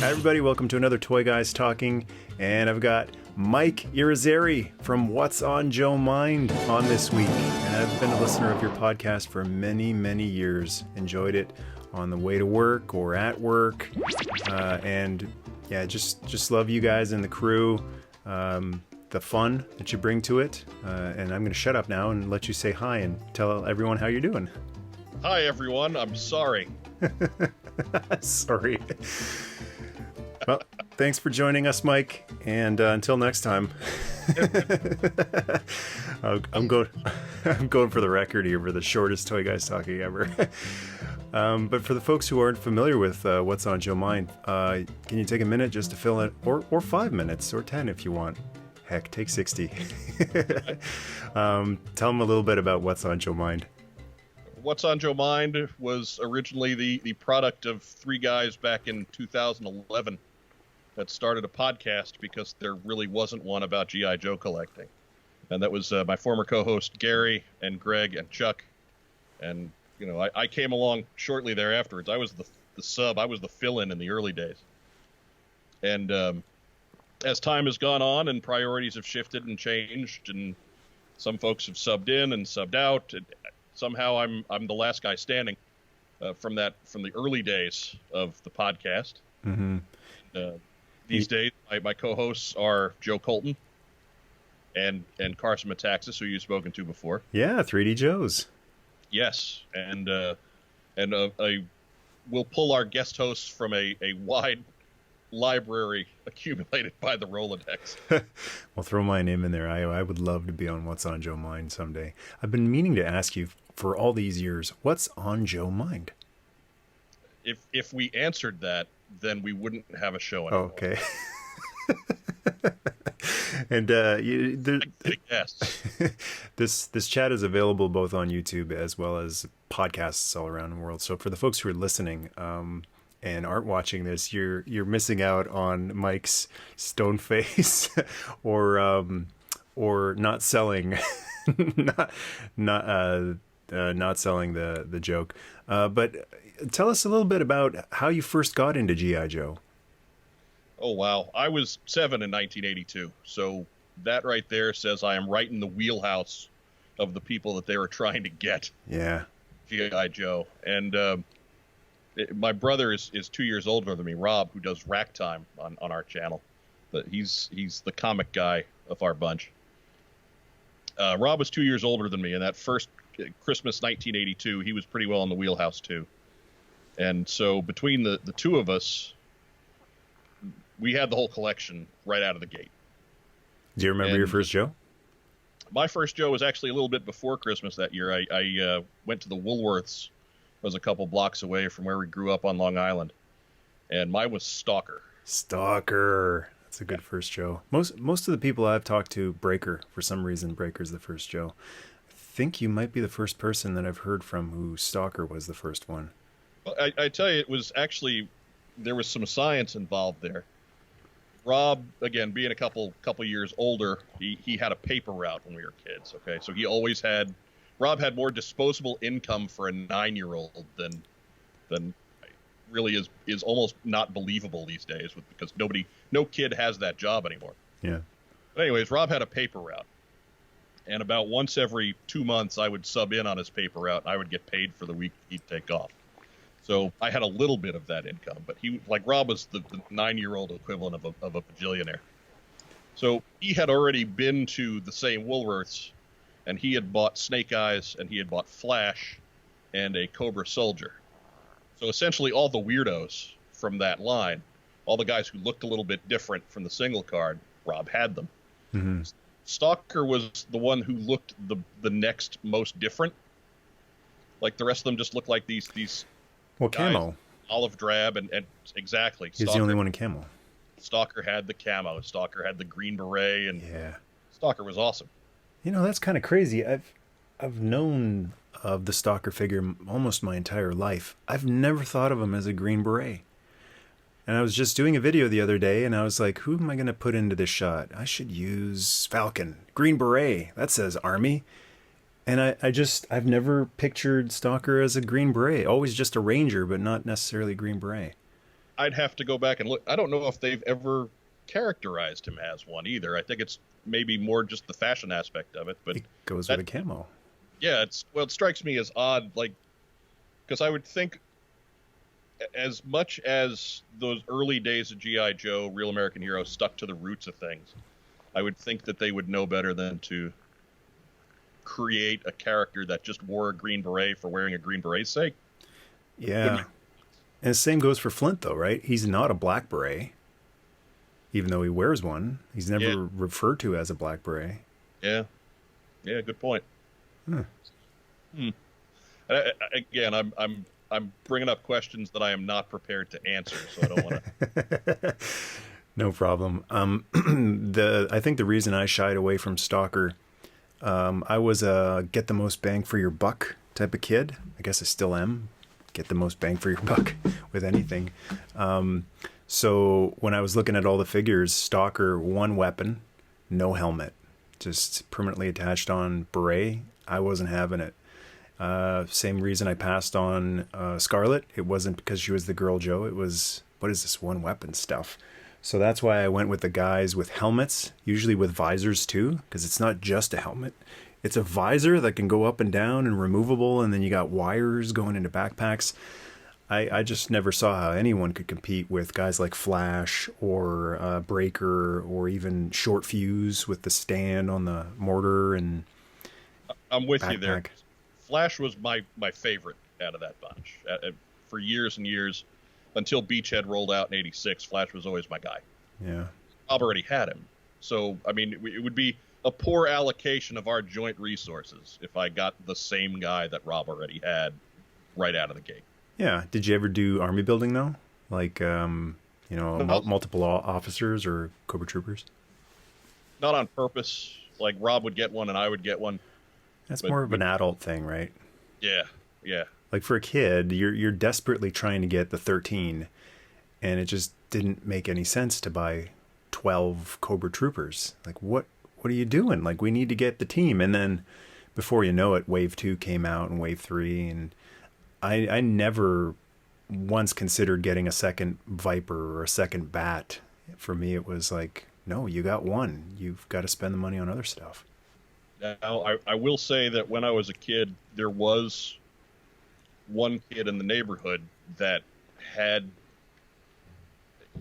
Hi everybody, welcome to another Toy Guys Talking, and I've got Mike Irizarry from What's on Joe Mind on this week. And I've been a listener of your podcast for many, many years. Enjoyed it on the way to work or at work, and yeah, just love you guys and the crew, the fun that you bring to it. And I'm going to shut up now and let you say hi and tell everyone how you're doing. Hi everyone, I'm sorry. Sorry. Well, thanks for joining us, Mike, and until next time. I'm going for the record here for the shortest Toy Guys Talking ever. But for the folks who aren't familiar with What's on Joe Mind, can you take a minute just to fill in, or 5 minutes, or 10 if you want. Heck, take 60. Tell them a little bit about What's on Joe Mind. What's on Joe Mind was originally the product of three guys back in 2011 that started a podcast because there really wasn't one about G.I. Joe collecting. And that was my former co-host Gary and Greg and Chuck. And, you know, I came along shortly thereafterwards. I was the sub. I was the fill-in in the early days. And as time has gone on and priorities have shifted and changed, and some folks have subbed in and subbed out, somehow I'm the last guy standing from the early days of the podcast. Mm-hmm. These days, my co-hosts are Joe Colton and Carson Metaxas, who you've spoken to before. Yeah, 3D Joes. Yes, and we'll pull our guest hosts from a wide library accumulated by the Rolodex. Well, throw my name in there. I would love to be on What's on Joe Mind someday. I've been meaning to ask you for all these years, what's on Joe Mind? If we answered that, then we wouldn't have a show anymore. Okay. And this chat is available both on YouTube as well as podcasts all around the world. So for the folks who are listening and aren't watching this, you're missing out on Mike's stone face or not selling not selling the joke. But tell us a little bit about how you first got into G.I. Joe. Oh, wow. I was 7 in 1982. So that right there says I am right in the wheelhouse of the people that they were trying to get. Yeah. G.I. Joe. And my brother is 2 years older than me, Rob, who does Rack Time on our channel. But he's the comic guy of our bunch. Rob was 2 years older than me, and that first Christmas 1982, he was pretty well in the wheelhouse too. And so between the two of us, we had the whole collection right out of the gate. Do you remember your first Joe? My first Joe was actually a little bit before Christmas that year. I went to the Woolworths. It was a couple blocks away from where we grew up on Long Island. And mine was Stalker. Stalker. That's a good first Joe. Most of the people I've talked to, Breaker. For some reason, Breaker's the first Joe. I think you might be the first person that I've heard from who Stalker was the first one. Well, I tell you, it was actually, there was some science involved there. Rob, again, being a couple years older, he had a paper route when we were kids, okay? So he always had, Rob had more disposable income for a 9-year-old than really is almost not believable these days because no kid has that job anymore. Yeah. But anyways, Rob had a paper route. And about once every 2 months, I would sub in on his paper route, and I would get paid for the week he'd take off. So I had a little bit of that income, but Rob was the 9-year-old equivalent of a bajillionaire. So he had already been to the same Woolworths, and he had bought Snake Eyes, and he had bought Flash, and a Cobra Soldier. So essentially all the weirdos from that line, all the guys who looked a little bit different from the single card, Rob had them. Mm-hmm. Stalker was the one who looked the next most different. Like the rest of them just looked like these well, camo. Olive drab and exactly. He's the only one in camo. Stalker had the camo. Stalker had the green beret, and yeah, Stalker was awesome. You know, that's kind of crazy. I've known of the Stalker figure almost my entire life. I've never thought of him as a green beret. And I was just doing a video the other day, and I was like, who am I going to put into this shot? I should use Falcon. Green beret. That says Army. And I've never pictured Stalker as a green beret. Always just a ranger, but not necessarily green beret. I'd have to go back and look. I don't know if they've ever characterized him as one either. I think it's maybe more just the fashion aspect of it. But it goes with a camo. Yeah, it strikes me as odd, like, because I would think as much as those early days of G.I. Joe, Real American Hero, stuck to the roots of things, I would think that they would know better than to create a character that just wore a green beret for wearing a green beret's sake. Yeah. And the same goes for Flint, though, right? He's not a black beret, even though he wears one. He's never referred to as a black beret. Yeah. Yeah, good point. Hmm. Again, I'm bringing up questions that I am not prepared to answer, so I don't want to. No problem. I think the reason I shied away from Stalker, I was a get the most bang for your buck type of kid. I guess I still am. Get the most bang for your buck with anything. So when I was looking at all the figures, Stalker, one weapon, no helmet, just permanently attached on beret. I wasn't having it. Same reason I passed on Scarlet. It wasn't because she was the girl Joe. It was, what is this one weapon stuff? So that's why I went with the guys with helmets, usually with visors too, because it's not just a helmet. It's a visor that can go up and down and removable, and then you got wires going into backpacks. I just never saw how anyone could compete with guys like Flash or Breaker or even Short Fuse with the stand on the mortar and I'm with backpack. You there. Flash was my favorite out of that bunch. For years and years, until Beachhead rolled out in '86, Flash was always my guy. Yeah. Rob already had him. So, I mean, it would be a poor allocation of our joint resources if I got the same guy that Rob already had right out of the gate. Yeah. Did you ever do army building, though? Like, multiple officers or Cobra Troopers? Not on purpose. Like, Rob would get one and I would get one. That's more of an adult thing, right? Yeah, yeah. Like for a kid, you're desperately trying to get the 13, and it just didn't make any sense to buy 12 Cobra Troopers. Like, what are you doing? Like, we need to get the team. And then before you know it, Wave 2 came out and Wave 3, and I never once considered getting a second Viper or a second Bat. For me, it was like, no, you got one. You've got to spend the money on other stuff. Now, I will say that when I was a kid, there was one kid in the neighborhood that had,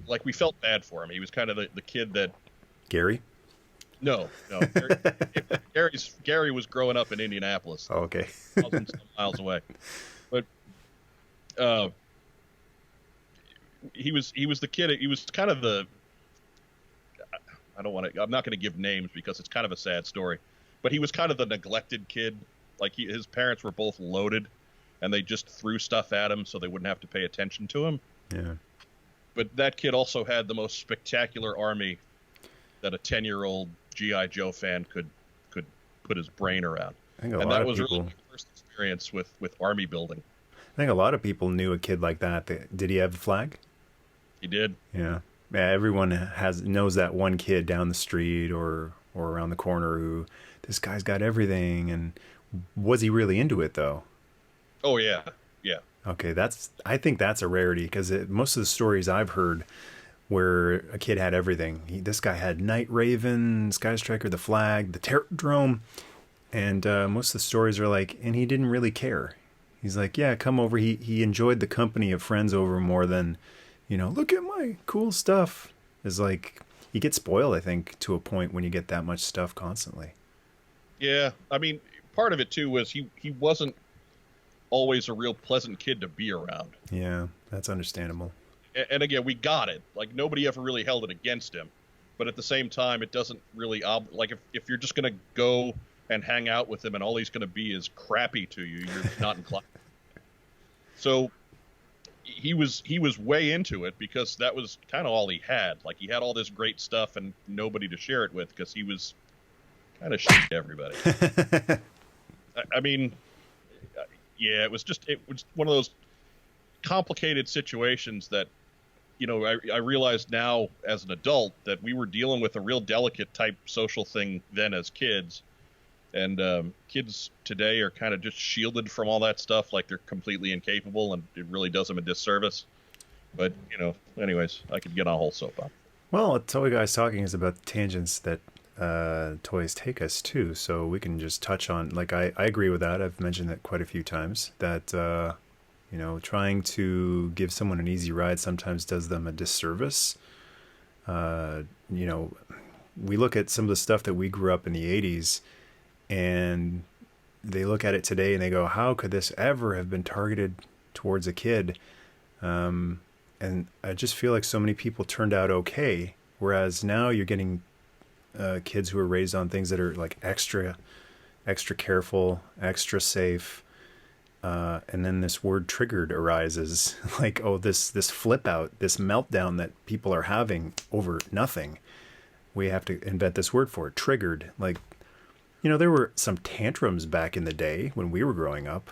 like, we felt bad for him. He was kind of the kid that... Gary? No. Gary was growing up in Indianapolis. Oh, okay. Thousands of miles away. But he was the kid. He was kind of the... I'm not going to give names because it's kind of a sad story. But he was kind of the neglected kid. Like, his parents were both loaded, and they just threw stuff at him so they wouldn't have to pay attention to him. Yeah. But that kid also had the most spectacular army that a 10-year-old G.I. Joe fan could put his brain around. I think that was really my first experience with army building. I think a lot of people knew a kid like that. Did he have the flag? He did. Yeah. Yeah, everyone knows that one kid down the street or around the corner who, this guy's got everything. And was he really into it, though? Oh, yeah. Yeah. Okay, I think that's a rarity, because most of the stories I've heard where a kid had everything. This guy had Night Raven, Sky Striker, the flag, the Terrordrome, and most of the stories are like, and he didn't really care. He's like, yeah, come over. He enjoyed the company of friends over more than, look at my cool stuff. It's like, you get spoiled, I think, to a point when you get that much stuff constantly. Yeah, I mean, part of it, too, was he wasn't always a real pleasant kid to be around. Yeah, that's understandable. And again, we got it. Like, nobody ever really held it against him. But at the same time, it doesn't really... like, if you're just going to go and hang out with him and all he's going to be is crappy to you, you're not inclined. So he was way into it because that was kind of all he had. Like, he had all this great stuff and nobody to share it with because he was kind of shit to everybody. I mean... Yeah, it was one of those complicated situations that, I realized now as an adult that we were dealing with a real delicate type social thing then as kids. And kids today are kind of just shielded from all that stuff, like they're completely incapable, and it really does them a disservice. But, anyways, I could get on a whole soapbox. Well, Toy Guys Talking is about the tangents that toys take us to, so we can just touch on, like, I agree with that. I've mentioned that quite a few times, that, trying to give someone an easy ride sometimes does them a disservice. We look at some of the stuff that we grew up in the 80s, and they look at it today and they go, how could this ever have been targeted towards a kid? And I just feel like so many people turned out okay, whereas now you're getting kids who are raised on things that are like extra careful, extra safe, and then this word triggered arises, like, oh, this flip out, this meltdown that people are having over nothing. We have to invent this word for it, triggered. Like, there were some tantrums back in the day when we were growing up,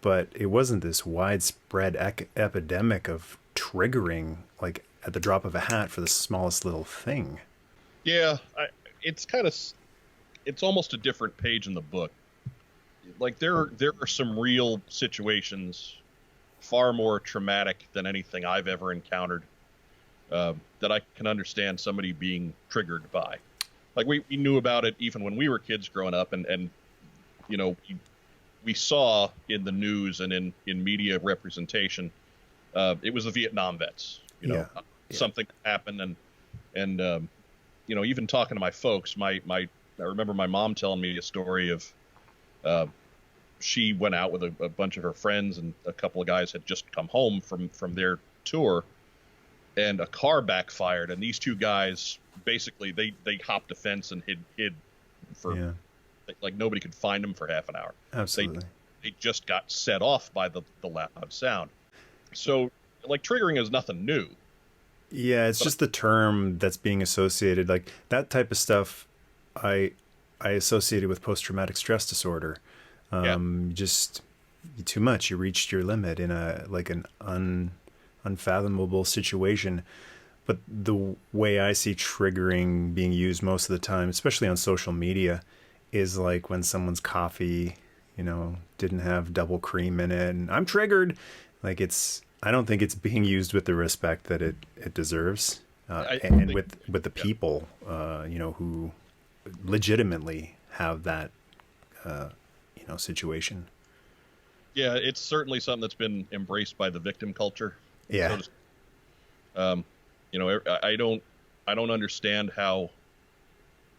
but it wasn't this widespread epidemic of triggering, like at the drop of a hat for the smallest little thing. Yeah, it's almost a different page in the book. Like there are some real situations far more traumatic than anything I've ever encountered that I can understand somebody being triggered by. Like we knew about it even when we were kids growing up, and we saw in the news and in media representation, it was the Vietnam vets. Something happened, and even talking to my folks, I remember my mom telling me a story of she went out with a bunch of her friends, and a couple of guys had just come home from their tour, and a car backfired, and these two guys basically they hopped a fence and hid for like nobody could find them for half an hour. Absolutely. They just got set off by the loud sound. So like triggering is nothing new. Yeah, it's just the term that's being associated, like that type of stuff. I associated with post-traumatic stress disorder. Just too much. You reached your limit in an unfathomable situation. But the way I see triggering being used most of the time, especially on social media, is like when someone's coffee, didn't have double cream in it, and I'm triggered. Like I don't think it's being used with the respect that it deserves, and with the people, who legitimately have that, situation. Yeah, it's certainly something that's been embraced by the victim culture. Yeah. I don't understand how.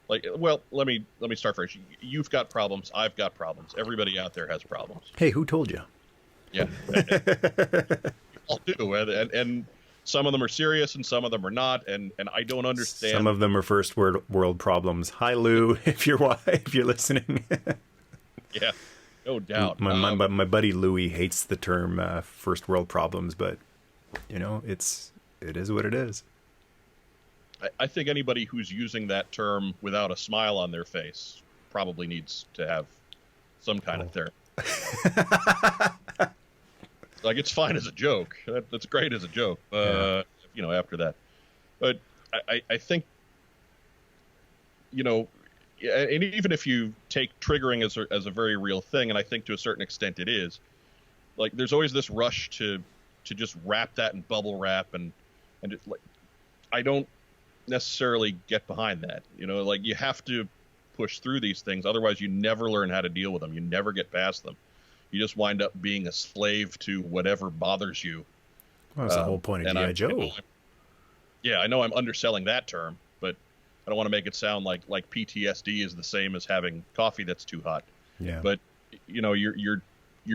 Like, well, let me start first. You've got problems. I've got problems. Everybody out there has problems. Hey, who told you? Yeah. All do, and some of them are serious and some of them are not, and I don't understand. Some of them are first world problems. Hi, Lou, if you're listening. Yeah, no doubt. My buddy Louie hates the term first world problems, but it is what it is. I think anybody who's using that term without a smile on their face probably needs to have some kind of therapy. Like, it's fine as a joke. That's great as a joke. After that, but I think, and even if you take triggering as a very real thing, and I think to a certain extent it is, like, there's always this rush to just wrap that in bubble wrap, and just, like, I don't necessarily get behind that. Like, you have to push through these things, otherwise you never learn how to deal with them. You never get past them. You just wind up being a slave to whatever bothers you. Well, that's the whole point of G.I. Joe. I know I'm underselling that term, but I don't want to make it sound like PTSD is the same as having coffee that's too hot. Yeah. But you're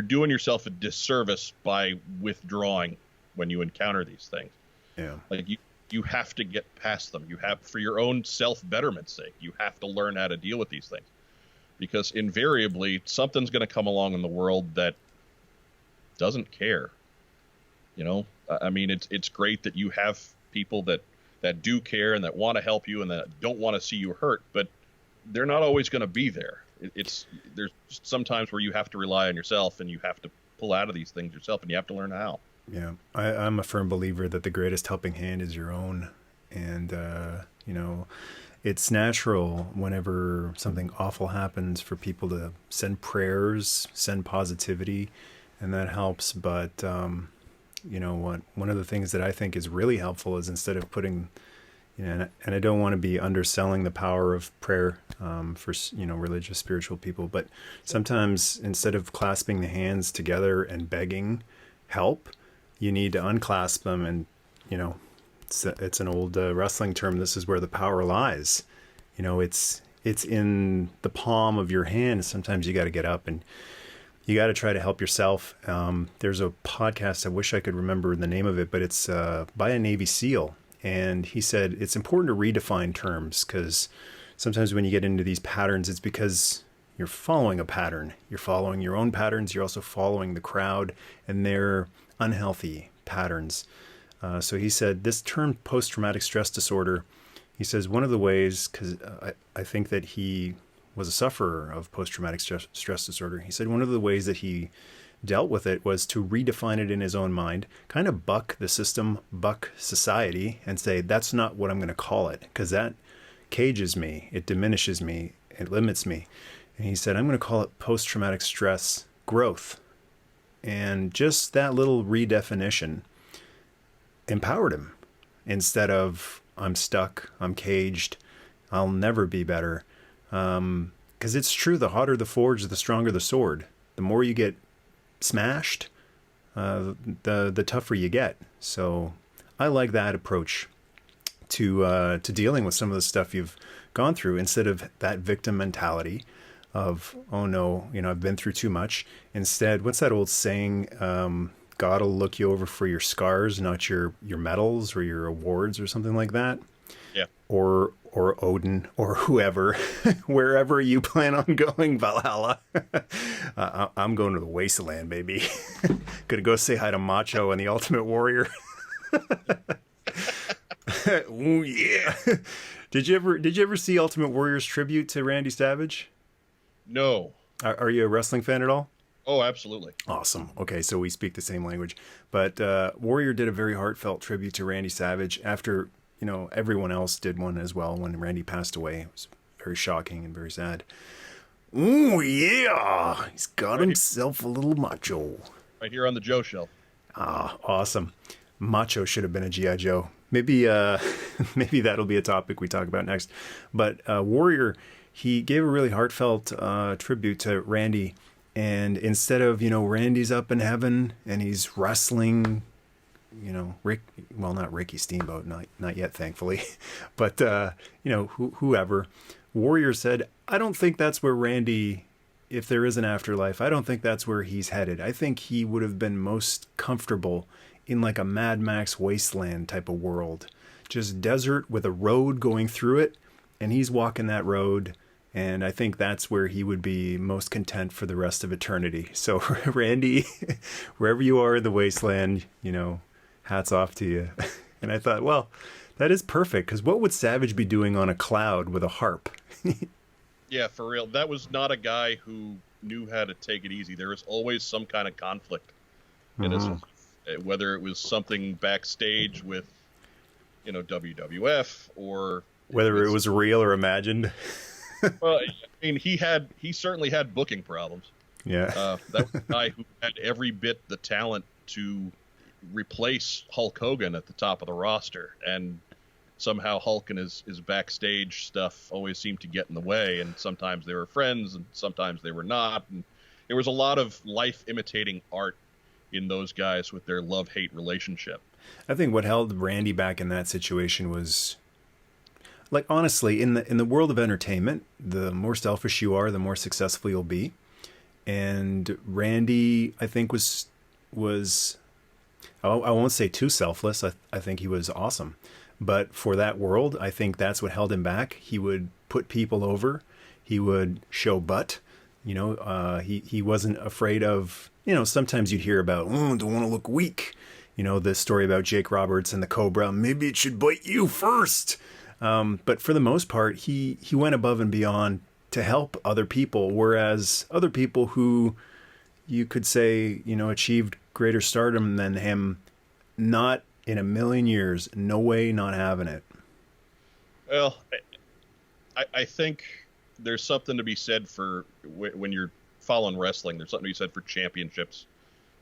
doing yourself a disservice by withdrawing when you encounter these things. Yeah. Like you have to get past them. You have, for your own self-betterment's sake, you have to learn how to deal with these things. Because invariably something's going to come along in the world that doesn't care. I mean, it's great that you have people that do care and that want to help you and that don't want to see you hurt, but they're not always going to be there. There's sometimes where you have to rely on yourself and you have to pull out of these things yourself, and you have to learn how. Yeah. I'm a firm believer that the greatest helping hand is your own. And, it's natural whenever something awful happens for people to send prayers, send positivity, and that helps. But one of the things that I think is really helpful is instead of putting, and I don't want to be underselling the power of prayer for, religious, spiritual people, but sometimes instead of clasping the hands together and begging help, you need to unclasp them. And, it's an old wrestling term. This is where the power lies. It's in the palm of your hand. Sometimes you got to get up and you got to try to help yourself. There's a podcast, I wish I could remember the name of it, but it's by a Navy SEAL. And he said it's important to redefine terms, because sometimes when you get into these patterns, it's because you're following a pattern. You're following your own patterns. You're also following the crowd and their unhealthy patterns. So he said this term post-traumatic stress disorder, he says one of the ways, because I think that he was a sufferer of post-traumatic stress disorder. He said one of the ways that he dealt with it was to redefine it in his own mind, kind of buck the system, buck society, and say, that's not what I'm going to call it, because that cages me, it diminishes me, it limits me. And he said, I'm going to call it post-traumatic stress growth. And just that little redefinition empowered him. Instead of, I'm stuck, I'm caged, I'll never be better. Because it's true, the hotter the forge, the stronger the sword. The more you get smashed, the tougher you get. So I like that approach to dealing with some of the stuff you've gone through, instead of that victim mentality of, oh no, I've been through too much. Instead, what's that old saying? God will look you over for your scars, not your medals or your awards or something like that. Yeah. Or Odin or whoever, wherever you plan on going, Valhalla. I'm going to the wasteland, baby. Gonna go say hi to Macho and the Ultimate Warrior. Ooh, yeah. Did you ever see Ultimate Warrior's tribute to Randy Savage? No. Are you a wrestling fan at all? Oh, absolutely. Awesome. Okay, so we speak the same language. But Warrior did a very heartfelt tribute to Randy Savage after, everyone else did one as well when Randy passed away. It was very shocking and very sad. Ooh, yeah. He's got himself a little macho. Right here on the Joe Show. Ah, awesome. Macho should have been a G.I. Joe. Maybe that'll be a topic we talk about next. But Warrior, he gave a really heartfelt tribute to Randy. And instead of, Randy's up in heaven and he's wrestling, not Ricky Steamboat, not yet, thankfully, but, whoever. Warrior said, I don't think that's where Randy, if there is an afterlife, I don't think that's where he's headed. I think he would have been most comfortable in like a Mad Max wasteland type of world, just desert with a road going through it. And he's walking that road. And I think that's where he would be most content for the rest of eternity. So, Randy, wherever you are in the wasteland, hats off to you. And I thought, well, that is perfect, because what would Savage be doing on a cloud with a harp? Yeah, for real. That was not a guy who knew how to take it easy. There was always some kind of conflict. Mm-hmm. Whether it was something backstage with, WWF, or whether it was real or imagined. Well, I mean, he certainly had booking problems. Yeah. That was a guy who had every bit the talent to replace Hulk Hogan at the top of the roster, and somehow Hulk and his backstage stuff always seemed to get in the way, and sometimes they were friends and sometimes they were not, and there was a lot of life imitating art in those guys with their love-hate relationship. I think what held Randy back in that situation was, like, honestly, in the world of entertainment, the more selfish you are, the more successful you'll be. And Randy, I think, was I won't say too selfless. I think he was awesome. But for that world, I think that's what held him back. He would put people over. He would show butt. He wasn't afraid of, sometimes you'd hear about, don't want to look weak. The story about Jake Roberts and the Cobra. Maybe it should bite you first. But for the most part, he went above and beyond to help other people, whereas other people who you could say, achieved greater stardom than him, not in a million years, no way, not having it. Well, I think there's something to be said for when you're following wrestling. There's something to be said for championships.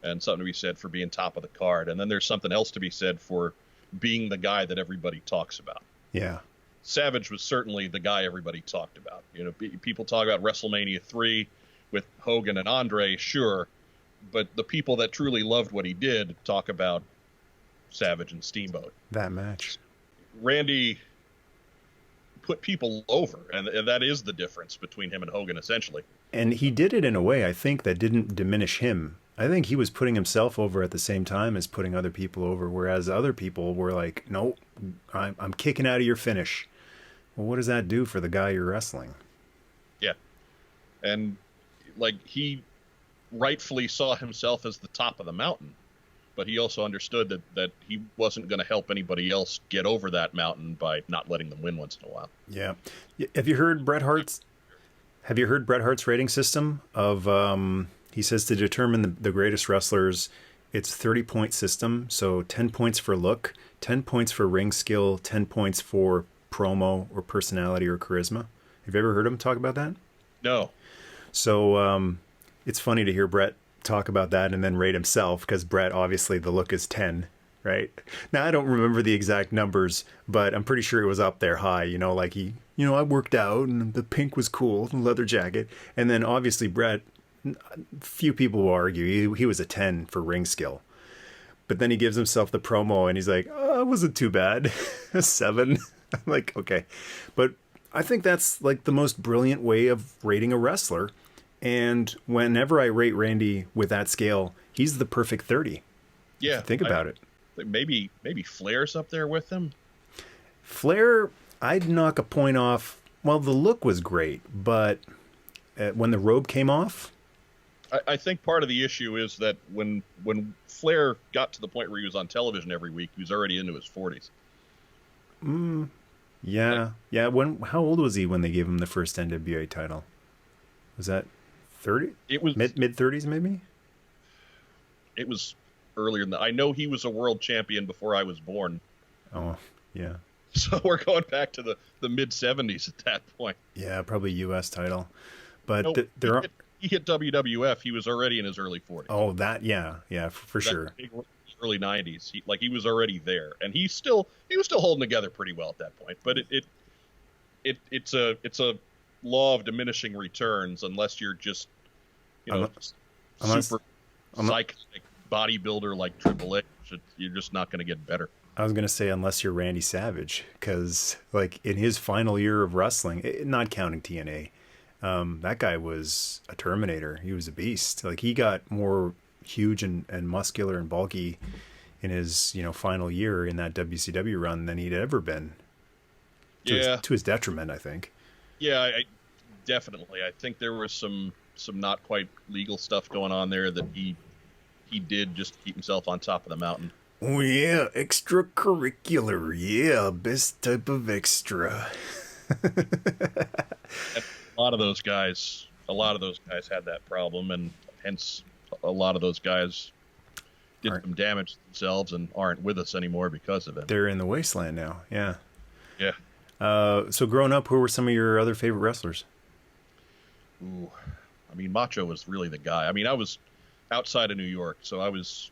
and something to be said for being top of the card. And then there's something else to be said for being the guy that everybody talks about. Yeah. Savage was certainly the guy everybody talked about. You know, people talk about WrestleMania 3 with Hogan and Andre, sure, but the people that truly loved what he did talk about Savage and Steamboat. That match. Randy put people over, and that is the difference between him and Hogan, essentially. And he did it in a way, I think, that didn't diminish him. I think he was putting himself over at the same time as putting other people over, whereas other people were like, no, I'm kicking out of your finish. Well, what does that do for the guy you're wrestling? Yeah. And, like, he rightfully saw himself as the top of the mountain, but he also understood that he wasn't going to help anybody else get over that mountain by not letting them win once in a while. Yeah. Have you heard Bret Hart's rating system of, he says to determine the greatest wrestlers, it's 30-point system. So 10 points for look, 10 points for ring skill, 10 points for promo or personality or charisma. Have you ever heard him talk about that? No. So it's funny to hear Bret talk about that and then rate himself, because Bret, obviously the look is 10, right? Now, I don't remember the exact numbers, but I'm pretty sure it was up there high, like I worked out and the pink was cool, the leather jacket. And then obviously Bret, few people will argue he was a 10 for ring skill. But then he gives himself the promo and he's like, oh, it wasn't too bad. A 7. I'm like, okay. But I think that's like the most brilliant way of rating a wrestler. And whenever I rate Randy with that scale, he's the perfect 30. Yeah. Think about it. Maybe Flair's up there with him. Flair, I'd knock a point off. Well, the look was great, but when the robe came off, I think part of the issue is that when Flair got to the point where he was on television every week, he was already into his 40s. Yeah. How old was he when they gave him the first NWA title? Was that 30? It was mid 30s, maybe. It was earlier than that. I know he was a world champion before I was born. Oh, yeah. So we're going back to the mid 70s at that point. Yeah, probably U.S. title, but No, there are. He hit WWF. He was already in his early 40s. Oh, yeah, for sure. Early 90s. He was already there, and he was still holding together pretty well at that point. But it's a law of diminishing returns unless you're just super psychotic bodybuilder like Triple H. You're just not going to get better. I was going to say unless you're Randy Savage, because like in his final year of wrestling, not counting TNA. That guy was a Terminator. He was a beast. Like he got more huge and muscular and bulky in his, final year in that WCW run than he'd ever been. To his detriment, I think. Yeah, definitely. I think there was some not quite legal stuff going on there that he did just to keep himself on top of the mountain. Oh yeah, extracurricular. Yeah, best type of extra. A lot of those guys had that problem, and hence a lot of those guys did some damage to themselves and aren't with us anymore because of it. They're in the wasteland now. Yeah. Yeah. So growing up, who were some of your other favorite wrestlers? Ooh, I mean, Macho was really the guy. I mean, I was outside of New York, so I was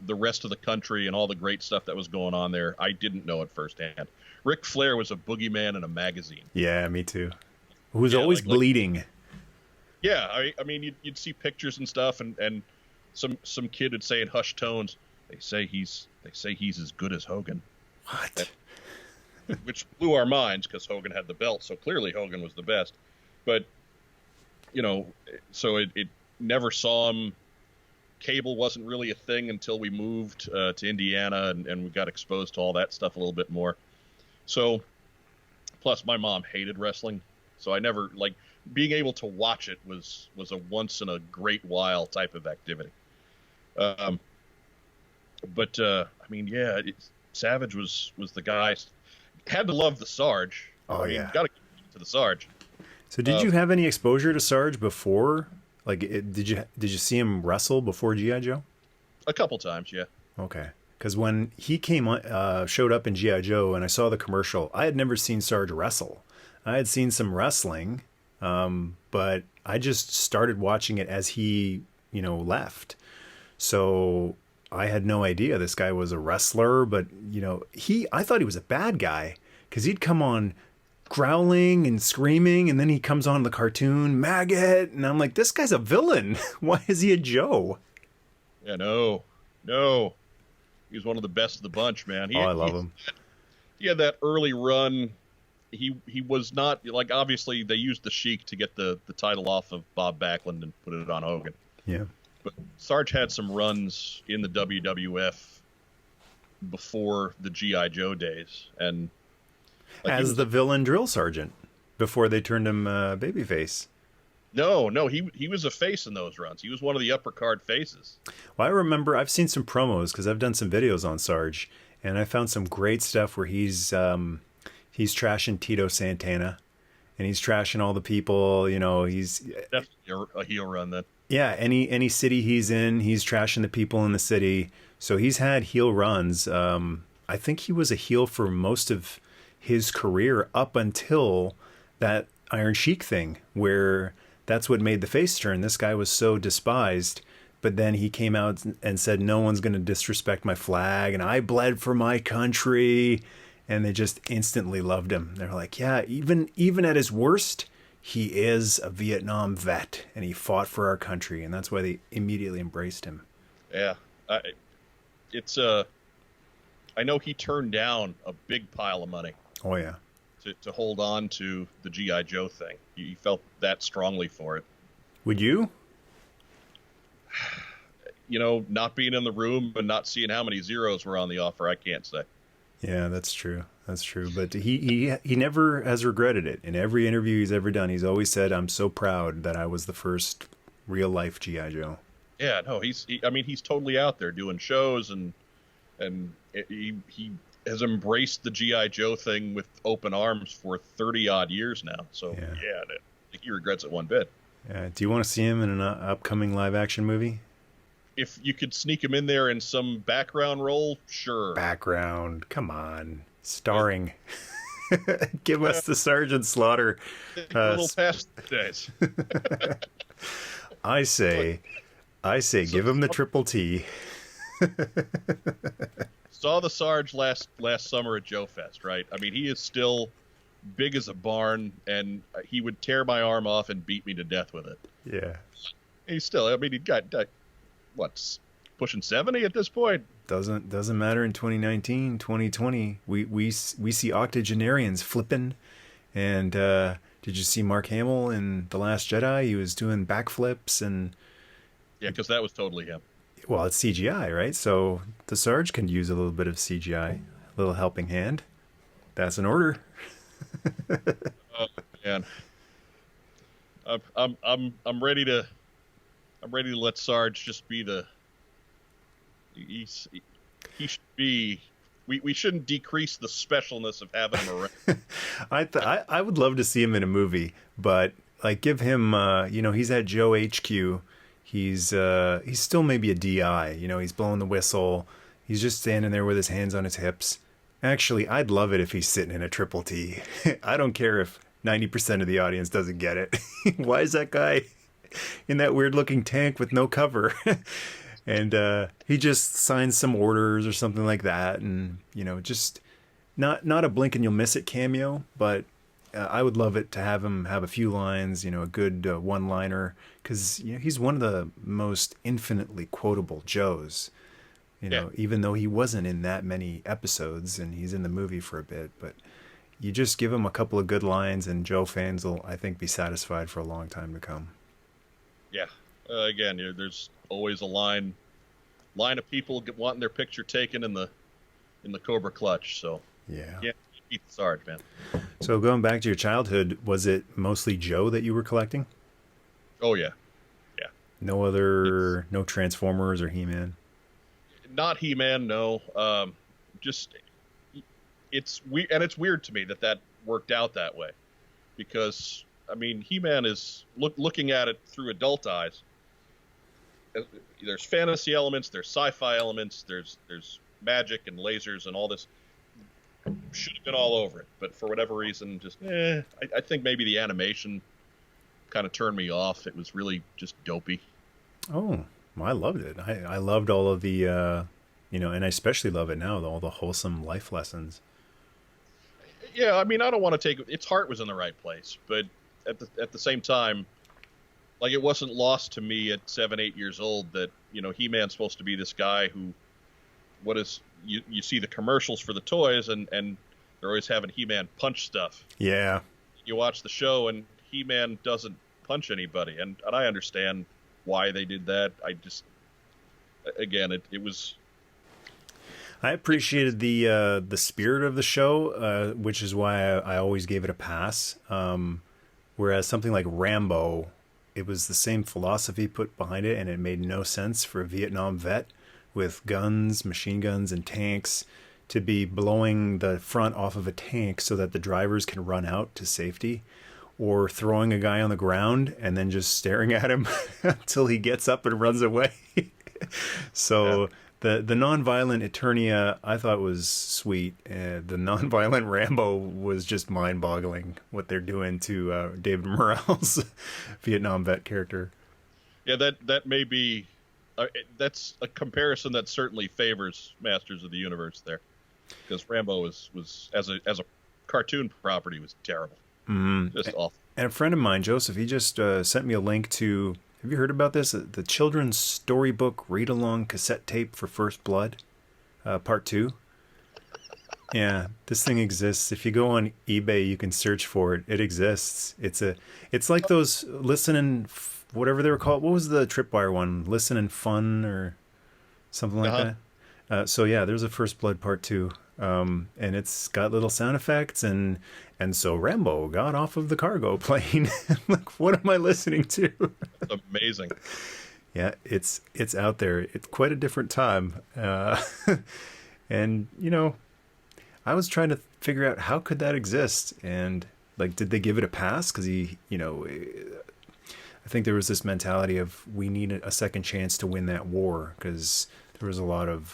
the rest of the country and all the great stuff that was going on there. I didn't know it firsthand. Ric Flair was a boogeyman in a magazine. Yeah, me too. Who's always bleeding. Yeah, I mean, you'd see pictures and stuff, and some kid would say in hushed tones, they say he's as good as Hogan. What? Which blew our minds because Hogan had the belt, so clearly Hogan was the best. But so it never saw him. Cable wasn't really a thing until we moved to Indiana, and we got exposed to all that stuff a little bit more. So, plus my mom hated wrestling. So I never, being able to watch it was a once in a great while type of activity. I mean, yeah, Savage was the guy. Had to love the Sarge. Oh, yeah. Got to get to the Sarge. So did you have any exposure to Sarge before? Did you see him wrestle before G.I. Joe? A couple times, yeah. Okay. Because when he showed up in G.I. Joe and I saw the commercial, I had never seen Sarge wrestle. I had seen some wrestling, but I just started watching it as he, left. So I had no idea this guy was a wrestler, but I thought he was a bad guy because he'd come on growling and screaming, and then he comes on the cartoon maggot, and I'm like, this guy's a villain. Why is he a Joe? Yeah, no, he was one of the best of the bunch, man. I love him. He had that early run. He was not like, obviously they used the Sheik to get the title off of Bob Backlund and put it on Hogan. Yeah. But Sarge had some runs in the WWF before the G.I. Joe days, and as the villain drill sergeant before they turned him babyface. No, he was a face in those runs. He was one of the upper card faces. Well, I remember I've seen some promos because I've done some videos on Sarge, and I found some great stuff where he's trashing Tito Santana, and he's trashing all the people. He's definitely a heel run then. Yeah, any city he's in, he's trashing the people in the city. So he's had heel runs. I think he was a heel for most of his career up until that Iron Sheik thing, where that's what made the face turn. This guy was so despised, but then he came out and said, no one's going to disrespect my flag, and I bled for my country, and they just instantly loved him. They're like, yeah, even at his worst, he is a Vietnam vet, and he fought for our country, and that's why they immediately embraced him. Yeah, I know he turned down a big pile of money. Oh, yeah. To hold on to the G.I. Joe thing. He felt that strongly for it. Would you? Not being in the room and not seeing how many zeros were on the offer, I can't say. Yeah, that's true. That's true. But he never has regretted it. In every interview he's ever done, he's always said, I'm so proud that I was the first real-life G.I. Joe. Yeah, no, he's totally out there doing shows, and he has embraced the G.I. Joe thing with open arms for 30-odd years now. So, yeah I think he regrets it one bit. Do you want to see him in an upcoming live-action movie? If you could sneak him in there in some background role, sure. Background, come on. Starring. Give us the Sergeant Slaughter. A little past the days. I say, give him the Triple T. Saw the Sarge last summer at Joe Fest, right? I mean, he is still big as a barn, and he would tear my arm off and beat me to death with it. Yeah. He got what, pushing 70 at this point? Doesn't matter in 2019, 2020. We see octogenarians flipping, and did you see Mark Hamill in The Last Jedi? He was doing backflips and. Yeah, because that was totally him. Well, it's CGI, right? So the Sarge can use a little bit of CGI, a little helping hand. That's an order. Oh man, I'm ready to let Sarge just be the. He should be. We shouldn't decrease the specialness of having him around. I would love to see him in a movie, but like give him. He's at Joe HQ. He's still maybe a DI. He's blowing the whistle. He's just standing there with his hands on his hips. Actually, I'd love it if he's sitting in a Triple T. I don't care if 90% of the audience doesn't get it. Why is that guy in that weird-looking tank with no cover? And he just signs some orders or something like that. And, just not a blink and you'll miss it cameo, but I would love it to have him have a few lines, a good one-liner, because he's one of the most infinitely quotable Joes. Even though he wasn't in that many episodes, and he's in the movie for a bit, but you just give him a couple of good lines, and Joe fans will, I think, be satisfied for a long time to come. Yeah, again, there's always a line of people wanting their picture taken in the Cobra Clutch. So yeah, beat the Sarge, man. So going back to your childhood, was it mostly Joe that you were collecting? Oh yeah. No Transformers or HeMan? Not HeMan, no. It's weird to me that worked out that way, because HeMan is looking at it through adult eyes. There's fantasy elements, there's sci-fi elements, there's magic and lasers and all this. Should have been all over it, but for whatever reason, just I think maybe the animation kind of turned me off. It was really just dopey. Oh, I loved it. I loved all of the, and I especially love it now, all the wholesome life lessons. Yeah, I mean, I don't want to take its heart was in the right place, but at the same time, like it wasn't lost to me at 7, 8 years old that He-Man's supposed to be this guy who, what is you see the commercials for the toys and they're always having He-Man punch stuff. Yeah. You watch the show and He-Man doesn't punch anybody, and I understand why they did that. I just, again, it was. I appreciated the spirit of the show, which is why I always gave it a pass. Whereas something like Rambo, it was the same philosophy put behind it, and it made no sense for a Vietnam vet with guns, machine guns, and tanks to be blowing the front off of a tank so that the drivers can run out to safety, or throwing a guy on the ground and then just staring at him until he gets up and runs away. So yeah. The non-violent Eternia I thought was sweet. The non-violent Rambo was just mind-boggling what they're doing to David Morrell's Vietnam vet character. Yeah, that may be that's a comparison that certainly favors Masters of the Universe there, because Rambo was as a cartoon property was terrible. Mm-hmm. Just awful. And a friend of mine, Joseph, he just sent me a link to. Have you heard about this? The children's storybook read-along cassette tape for First Blood, Part 2. Yeah, this thing exists. If you go on eBay, you can search for it. It exists. It's like those Listen & whatever they were called. What was the Tripwire one? Listen & Fun or something like that. So yeah, there's a First Blood Part 2. And it's got little sound effects, and so Rambo got off of the cargo plane. Like, what am I listening to? Amazing. Yeah, it's out there. It's quite a different time. And I was trying to figure out how could that exist, and like, did they give it a pass? Because I think there was this mentality of we need a second chance to win that war, because there was a lot of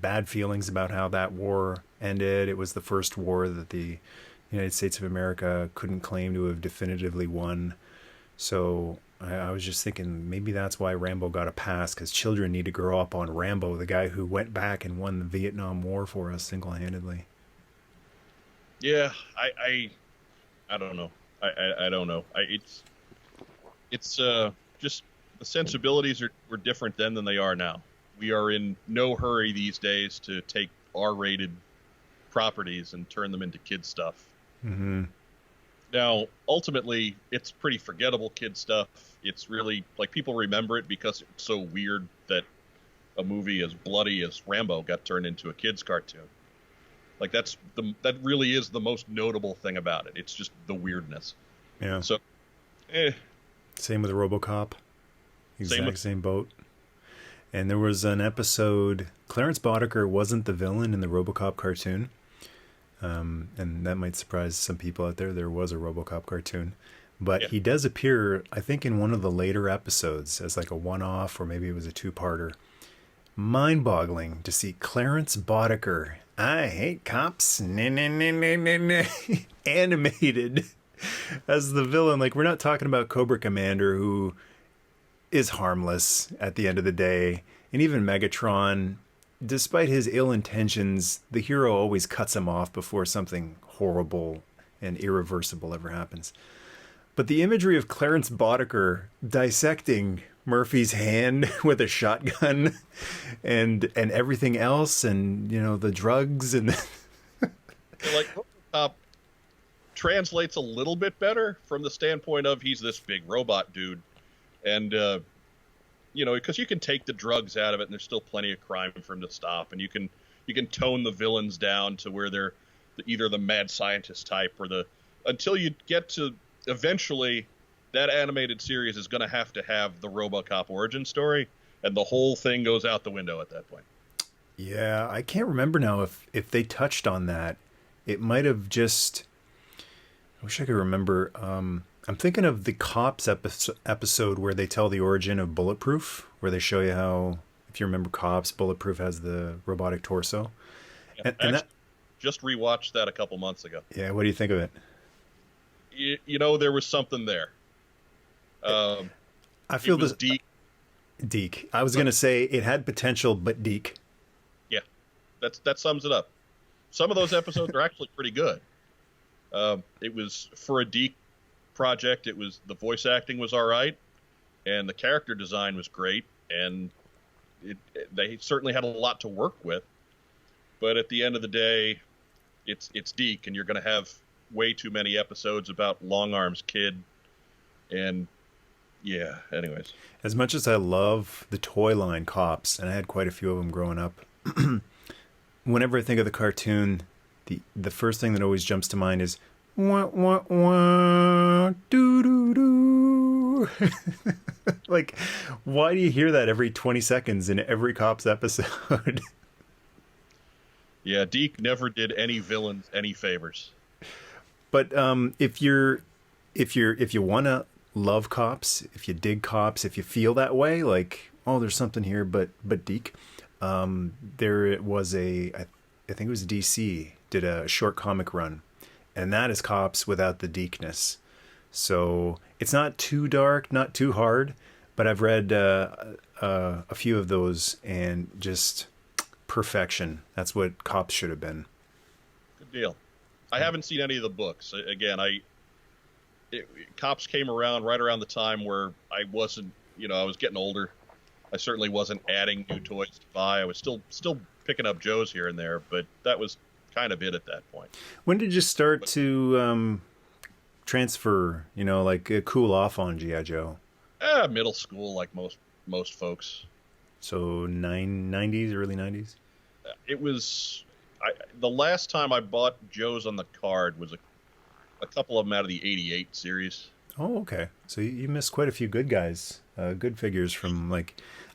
bad feelings about how that war ended. It was the first war that the United States of America couldn't claim to have definitively won. So I was just thinking maybe that's why Rambo got a pass, because children need to grow up on Rambo, the guy who went back and won the Vietnam War for us single-handedly. Yeah, I don't know. I don't know. It's just the sensibilities were different then than they are now. We are in no hurry these days to take R-rated properties and turn them into kid stuff. Mm-hmm. Now, ultimately, it's pretty forgettable kid stuff. It's really, like, people remember it because it's so weird that a movie as bloody as Rambo got turned into a kid's cartoon. Like, that really is the most notable thing about it. It's just the weirdness. Yeah. So, Same with RoboCop. Same boat. And there was an episode, Clarence Boddicker wasn't the villain in the RoboCop cartoon. And that might surprise some people out there. There was a RoboCop cartoon. But yeah, he does appear, I think, in one of the later episodes as like a one-off, or maybe it was a two-parter. Mind-boggling to see Clarence Boddicker, I hate cops, animated as the villain. Like, we're not talking about Cobra Commander, who is harmless at the end of the day. And even Megatron, despite his ill intentions, the hero always cuts him off before something horrible and irreversible ever happens. But the imagery of Clarence Boddicker dissecting Murphy's hand with a shotgun and everything else, and the drugs and like RoboCop translates a little bit better from the standpoint of he's this big robot dude. And, because you can take the drugs out of it and there's still plenty of crime for him to stop. And you can tone the villains down to where they're either the mad scientist type or until you get to eventually that animated series is going to have the RoboCop origin story. And the whole thing goes out the window at that point. Yeah, I can't remember now if they touched on that. It might have just... I wish I could remember... I'm thinking of the Cops episode where they tell the origin of Bulletproof, where they show you how, if you remember Cops, Bulletproof has the robotic torso. Yeah, and that just rewatched that a couple months ago. Yeah, what do you think of it? There was something there. I feel it was this. Deke. Deke. I was going to say it had potential, but Deke. Yeah, that sums it up. Some of those episodes are actually pretty good. It was for a Deke project. It was the voice acting was all right, and the character design was great, and they certainly had a lot to work with. But at the end of the day, it's Deke, and you're going to have way too many episodes about Long Arm's kid, and yeah. Anyways, As much as I love the toy line Cops, and I had quite a few of them growing up, whenever I think of the cartoon, the first thing that always jumps to mind is wah wah wah doo doo doo. Like, why do you hear that every 20 seconds in every Cops episode? yeah, Deke never did any villains any favors. But if you want to love Cops, if you dig Cops, if you feel that way, like, oh, there's something here, but Deke, there was I think it was DC did a short comic run, and that is Cops without the Dekeness. So it's not too dark, not too hard, but I've read a few of those, and just perfection. That's what Cops should have been. Good deal. I haven't seen any of the books. Again, Cops came around right around the time where I wasn't, I was getting older. I certainly wasn't adding new toys to buy. I was still picking up Joes here and there, but that was kind of it at that point. When did you start to transfer, cool off on G.I. Joe? Middle school, like most folks. So 90s, early 90s? It was... the last time I bought Joe's on the card was a couple of them out of the 88 series. Oh, okay. So you missed quite a few good guys, good figures from,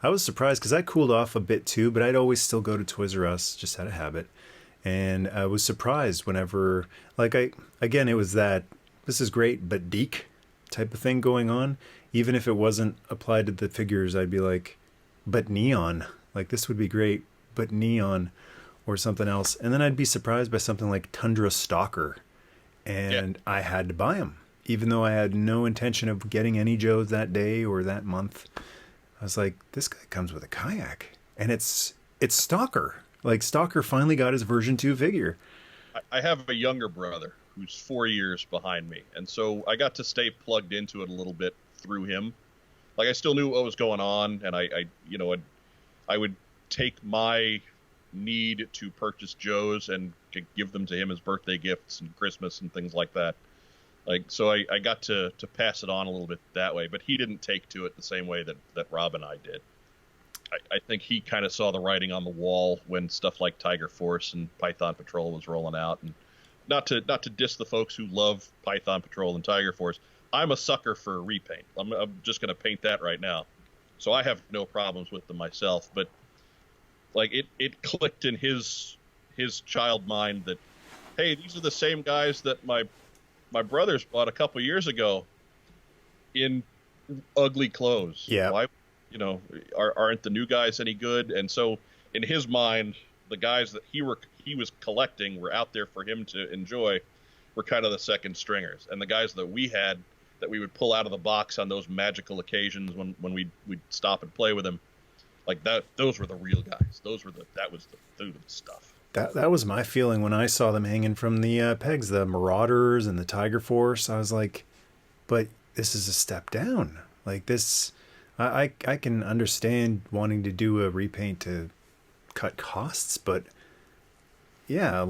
I was surprised because I cooled off a bit too, but I'd always still go to Toys R Us, just had a habit. And I was surprised whenever, it was that, this is great, but Deke type of thing going on. Even if it wasn't applied to the figures, I'd be like, but neon. Like, this would be great, but neon. Or something else, and then I'd be surprised by something like Tundra Stalker, and yeah. I had to buy them, even though I had no intention of getting any Joes that day or that month. I was like, this guy comes with a kayak, and it's Stalker. Like, Stalker finally got his version 2 figure. I have a younger brother who's 4 years behind me, and so I got to stay plugged into it a little bit through him. Like, I still knew what was going on, and I would take my need to purchase Joes and to give them to him as birthday gifts and Christmas and things like that. So I got to pass it on a little bit that way, but he didn't take to it the same way that Rob and I did. I think he kind of saw the writing on the wall when stuff like Tiger Force and Python Patrol was rolling out. And not to diss the folks who love Python Patrol and Tiger Force, I'm a sucker for a repaint. I'm just going to paint that right now. So I have no problems with them myself, but it clicked in his child mind that, hey, these are the same guys that my brothers bought a couple years ago in ugly clothes. Yeah. Why, aren't the new guys any good? And so in his mind, the guys that he was collecting were out there for him to enjoy were kind of the second stringers. And the guys that we had that we would pull out of the box on those magical occasions when we'd stop and play with him, like that, those were the real guys. That was the stuff. That was my feeling when I saw them hanging from the pegs, the Marauders and the Tiger Force. I was like, but this is a step down. Like this, I can understand wanting to do a repaint to cut costs, but yeah,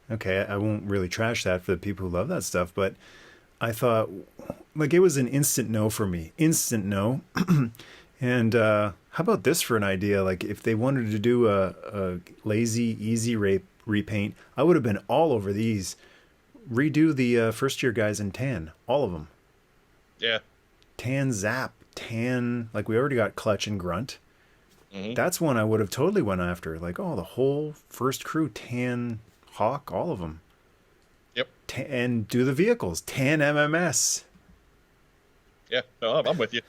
okay, I won't really trash that for the people who love that stuff, but I thought, it was an instant no for me. Instant no. And how about this for an idea? Like, if they wanted to do a lazy, easy repaint, I would have been all over these. Redo the first-year guys in tan. All of them. Yeah. Tan Zap. Tan... we already got Clutch and Grunt. Mm-hmm. That's one I would have totally went after. The whole first crew. Tan Hawk. All of them. Yep. And do the vehicles. Tan MMS. Yeah. No, I'm with you.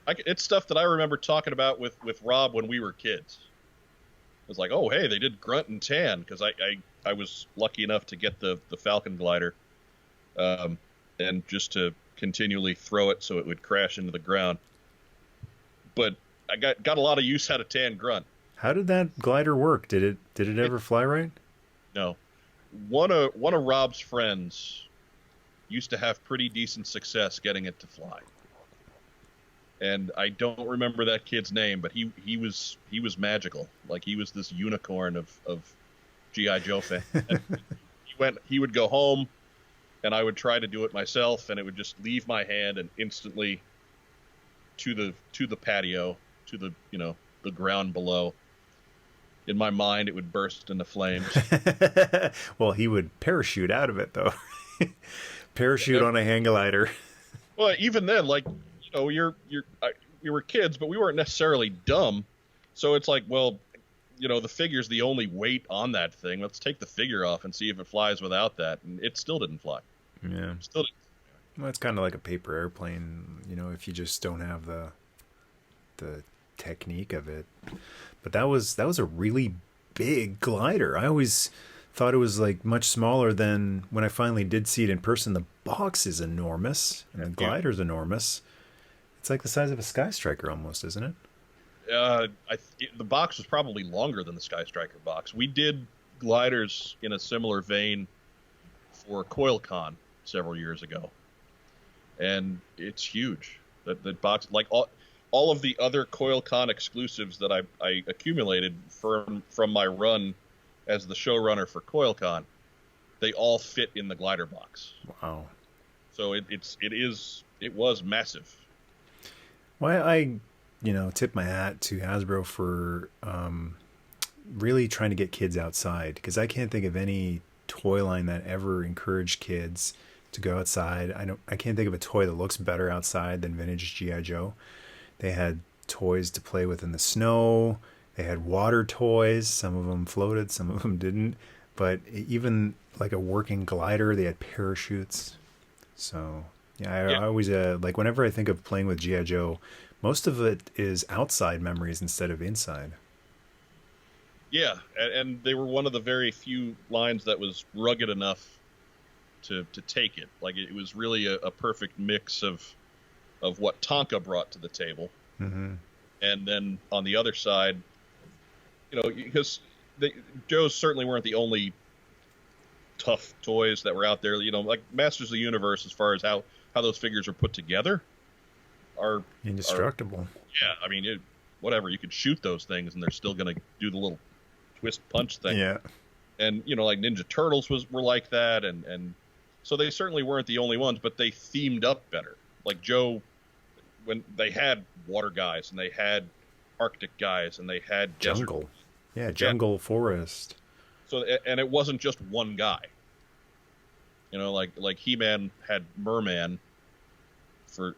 It's stuff that I remember talking about with Rob when we were kids. It was like, oh, hey, they did Grunt and Tan, because I was lucky enough to get the Falcon glider, and just to continually throw it so it would crash into the ground. But I got a lot of use out of Tan Grunt. How did that glider work? Did it ever fly right? No. One of Rob's friends used to have pretty decent success getting it to fly. And I don't remember that kid's name, but he was magical. Like, he was this unicorn of G.I. Joe fan. He would go home, and I would try to do it myself, and it would just leave my hand and instantly to the patio, to the ground below. In my mind, it would burst into flames. Well, he would parachute out of it, though. Parachute on a hang glider. Well, even then, like, we were kids, but we weren't necessarily dumb. So it's like, well, the figure's the only weight on that thing. Let's take the figure off and see if it flies without that. And it still didn't fly. Yeah. Still didn't. Well, it's kind of like a paper airplane, if you just don't have the technique of it. But that was a really big glider. I always thought it was like much smaller than when I finally did see it in person. The box is enormous, and the glider's enormous. It's like the size of a Sky Striker almost, isn't it? The box was probably longer than the Sky Striker box. We did gliders in a similar vein for CoilCon several years ago, and it's huge. That box, like all of the other CoilCon exclusives that I accumulated from my run as the showrunner for CoilCon, they all fit in the glider box. Wow! So it was massive. Well, I tip my hat to Hasbro for really trying to get kids outside, because I can't think of any toy line that ever encouraged kids to go outside. I can't think of a toy that looks better outside than vintage G.I. Joe. They had toys to play with in the snow. They had water toys. Some of them floated, some of them didn't. But even like a working glider, they had parachutes. So yeah, I always like whenever I think of playing with G.I. Joe, most of it is outside memories instead of inside. Yeah, and they were one of the very few lines that was rugged enough to take it. Like, it was really a perfect mix of what Tonka brought to the table. Mm-hmm. And then on the other side, because Joes certainly weren't the only tough toys that were out there. Like Masters of the Universe, as far as how those figures are put together, are indestructible. Yeah, I mean, whatever, you could shoot those things and they're still going to do the little twist punch thing. Yeah. And like Ninja Turtles were like that, and so they certainly weren't the only ones, but they themed up better. Like Joe, when they had water guys and they had Arctic guys and they had jungle. Desert. Yeah, jungle, forest. So, and it wasn't just one guy. Like HeMan had Merman.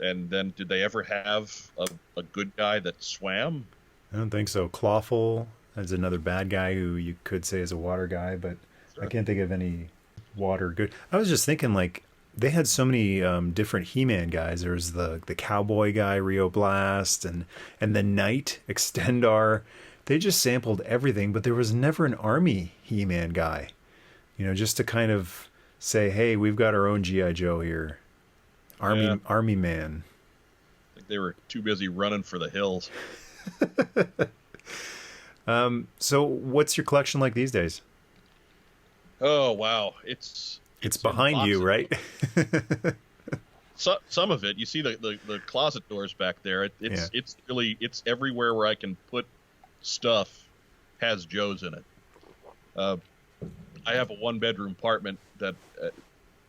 And then did they ever have a good guy that swam? I don't think so. Clawful is another bad guy who you could say is a water guy, but sure. I can't think of any water good. I was just thinking, like, they had so many different He-Man guys. There was the cowboy guy, Rio Blast, and the Knight, Extendar. They just sampled everything, but there was never an army He-Man guy. Just to kind of say, hey, we've got our own G.I. Joe here. Army man. I think they were too busy running for the hills. So what's your collection like these days? Oh, wow. It's behind you, right? Some of it, you see the closet doors back there. It's really everywhere where I can put stuff has Joe's in it. I have a 1-bedroom apartment that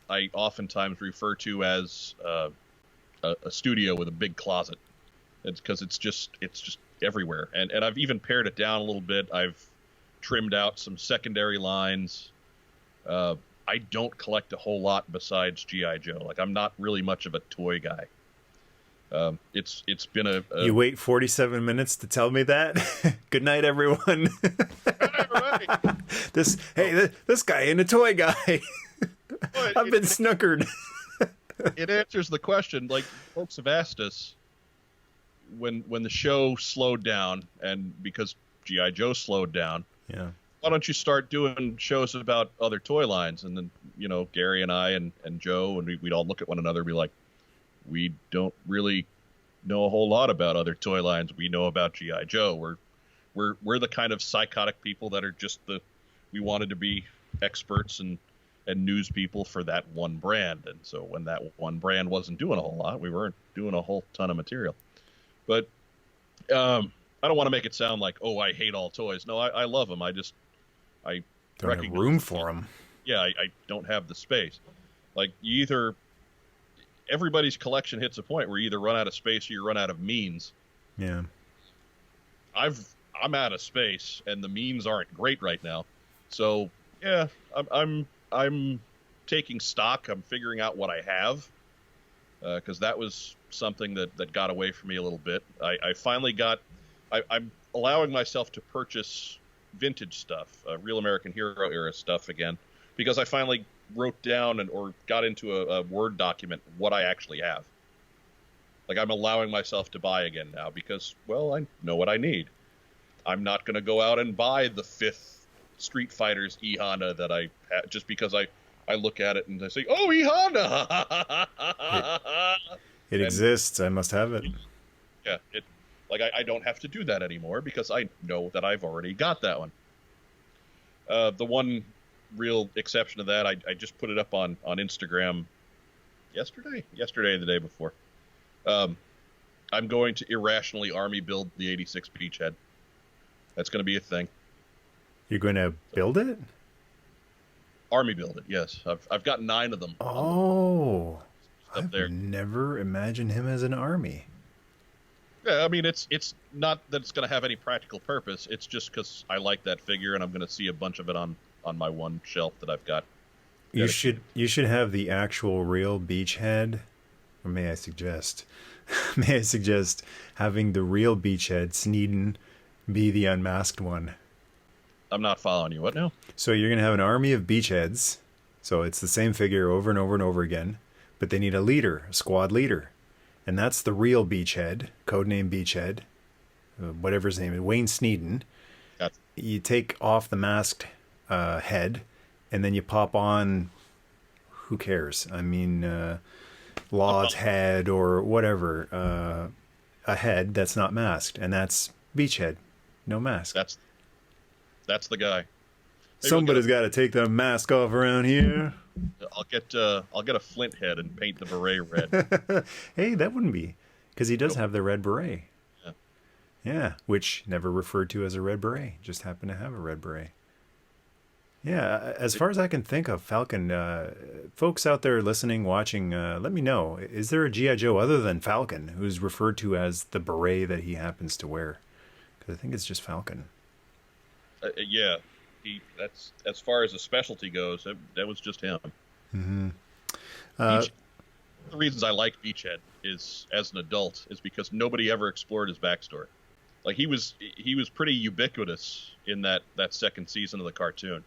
I oftentimes refer to as a studio with a big closet. It's because it's just everywhere. And I've even pared it down a little bit. I've trimmed out some secondary lines. I don't collect a whole lot besides G.I. Joe. Like, I'm not really much of a toy guy. It's been a You wait 47 minutes to tell me that? Good night, everyone. This guy ain't a toy guy. I've been snookered. It answers the question. Like, folks have asked us when the show slowed down, and because G.I. Joe slowed down, why don't you start doing shows about other toy lines? And then, Gary and I and Joe, and we'd all look at one another and be like, we don't really know a whole lot about other toy lines. We know about G.I. Joe. We're the kind of psychotic people that are just we wanted to be experts and news people for that one brand. And so when that one brand wasn't doing a whole lot, we weren't doing a whole ton of material. But I don't want to make it sound like, oh, I hate all toys. No, I love them. I don't have room for them. Yeah, I don't have the space. Like, everybody's collection hits a point where you either run out of space or you run out of means. Yeah. I'm out of space, and the memes aren't great right now. So yeah, I'm taking stock. I'm figuring out what I have, because that was something that got away from me a little bit. I finally got. I'm allowing myself to purchase vintage stuff, Real American Hero era stuff again, because I finally wrote down or got into a Word document what I actually have. Like, I'm allowing myself to buy again now because, well, I know what I need. I'm not going to go out and buy the 5th Street Fighter's E-Honda that I have just because I look at it and I say, oh, E-Honda! It exists. I must have it. Yeah, I don't have to do that anymore because I know that I've already got that one. The one real exception to that, I just put it up on Instagram yesterday or the day before. I'm going to irrationally army build the 86 Beachhead. That's going to be a thing. You're going to build it? Army build it, yes. I've got 9 of them. Oh, I've never imagined him as an army. Yeah, I mean, it's not that it's going to have any practical purpose. It's just because I like that figure, and I'm going to see a bunch of it on my one shelf that I've got. You should have the actual real Beachhead. Or may I suggest having the real Beachhead, Sneeden, be the unmasked one. I'm not following you. What now? So you're going to have an army of Beachheads. So it's the same figure over and over and over again. But they need a leader, a squad leader. And that's the real Beachhead, codename Beachhead, whatever his name is, Wayne Sneeden. Gotcha. You take off the masked head, and then you pop on, who cares? I mean, Law's head or whatever, a head that's not masked, and that's Beachhead, no mask. That's the guy. Maybe Somebody's got to take the mask off around here. I'll get a Flint head and paint the beret red. Hey, that wouldn't be, because he does have the red beret. Yeah, which never referred to as a red beret, just happened to have a red beret. Yeah, as far as I can think of, Falcon, folks out there listening, watching, let me know. Is there a G.I. Joe other than Falcon who's referred to as the beret that he happens to wear? Because I think it's just Falcon. Yeah, that's as far as the specialty goes. That was just him. Mm-hmm. The reasons I like Beachhead is, as an adult, is because nobody ever explored his backstory. Like, he was pretty ubiquitous in that second season of the cartoon.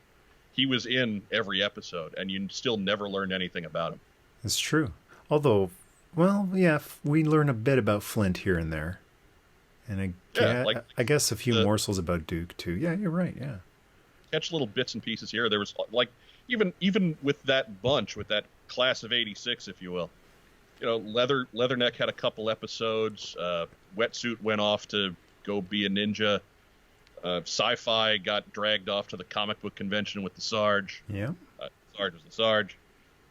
He was in every episode, and you still never learned anything about him. It's true. Although, well, yeah, we learn a bit about Flint here and there. And I guess a few morsels about Duke, too. Yeah, you're right, yeah. Catch little bits and pieces here. There was, like, even with that bunch, with that class of 86, if you will. You know, Leatherneck had a couple episodes. Wetsuit went off to go be a ninja. Sci-Fi got dragged off to the comic book convention with the Sarge. Yeah. Sarge was the Sarge.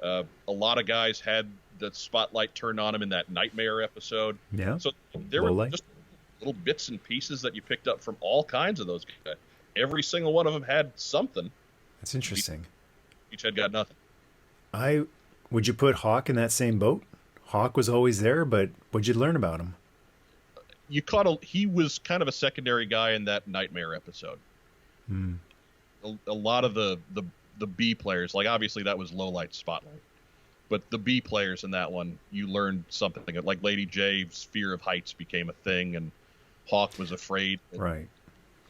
A lot of guys had the spotlight turned on him in that Nightmare episode. Yeah. So there were just little bits and pieces that you picked up from all kinds of those guys. Every single one of them had something. That's interesting. Each had got nothing. Would you put Hawk in that same boat? Hawk was always there, but what'd you learn about him? He was kind of a secondary guy in that Nightmare episode. Hmm. A lot of the B players, like, obviously that was low light spotlight, but the B players in that one, you learned something. Like Lady J's fear of heights became a thing, and Hawk was afraid. Right.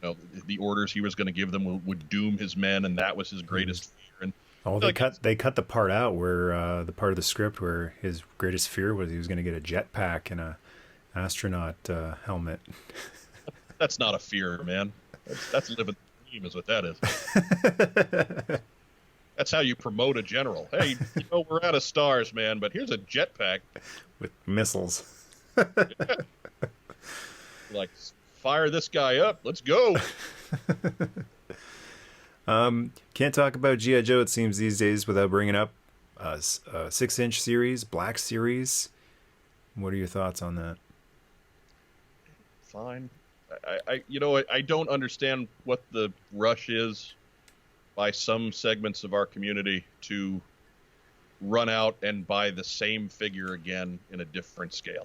You know, the orders he was going to give them would doom his men, and that was his greatest fear. And they cut the part out where the part of the script where his greatest fear was he was going to get a jetpack and a astronaut helmet. That's not a fear, man. That's living the dream, is what that is. That's how you promote a general. Hey, we're out of stars, man, but here's a jetpack with missiles. Like, fire this guy up. Let's go. Can't talk about G.I. Joe, it seems, these days without bringing up a 6-inch series, Black Series. What are your thoughts on that? Fine. I don't understand what the rush is by some segments of our community to run out and buy the same figure again in a different scale.